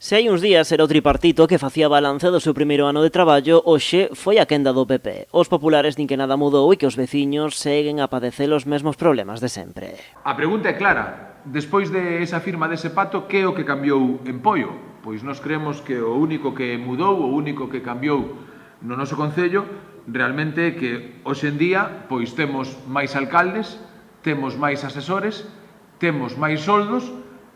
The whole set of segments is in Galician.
Se hai uns días era o tripartito que facía balance do seu primeiro ano de traballo, hoxe foi a quenda do PP. Os populares din que nada mudou e que os veciños seguen a padecer os mesmos problemas de sempre. A pregunta é clara. Despois de esa firma dese pacto, que é o que cambiou en Poio? Pois nós creemos que o único que mudou, o único que cambiou no noso concello, realmente é que hoxe en día pois temos máis alcaldes, temos máis asesores, temos máis soldos,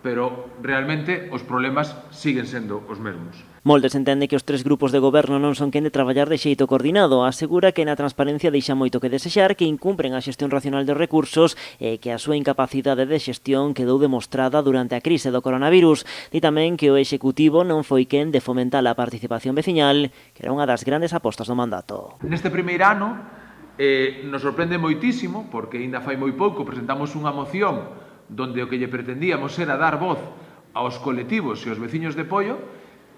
pero realmente os problemas siguen sendo os mesmos. Moldes entende que os tres grupos de goberno non son quen de traballar de xeito coordinado. Asegura que na transparencia deixa moito que desexar, que incumpren a xestión racional dos recursos e que a súa incapacidade de xestión quedou demostrada durante a crise do coronavirus. Di tamén que o Executivo non foi quen de fomentar a participación veciñal, que era unha das grandes apostas do mandato. Neste primeiro ano nos sorprende moitísimo, porque aínda fai moi pouco presentamos unha moción donde o que lle pretendíamos era dar voz aos colectivos e aos veciños de Poio,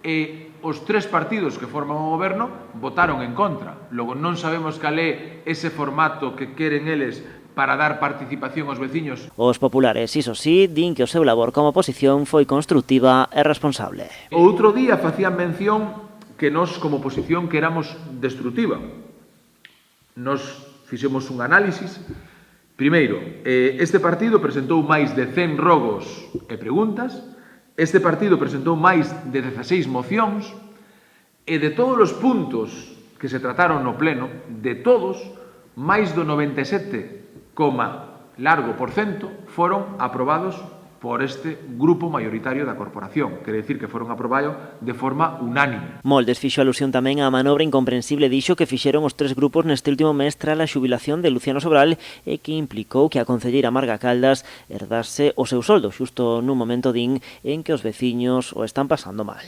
e os tres partidos que forman o goberno votaron en contra. Logo non sabemos cal é ese formato que queren eles para dar participación aos veciños. Os populares, iso sí, din que o seu labor como oposición foi constructiva e responsable. O outro día facían mención que nós como oposición que éramos destructiva. Nos fixemos un análisis. Primeiro, este partido presentou máis de 100 rogos e preguntas, este partido presentou máis de 16 mocións, e de todos os puntos que se trataron no pleno, de todos, máis do 97,% foron aprobados por este grupo maioritario da corporación. Quere dicir que foron aprobados de forma unánime. Moldes fixo alusión tamén á manobra incomprensible dixo que fixeron os tres grupos neste último mes tras a xubilación de Luciano Sobral e que implicou que a concelleira Marga Caldas herdase o seu soldo xusto nun momento din en que os veciños o están pasando mal.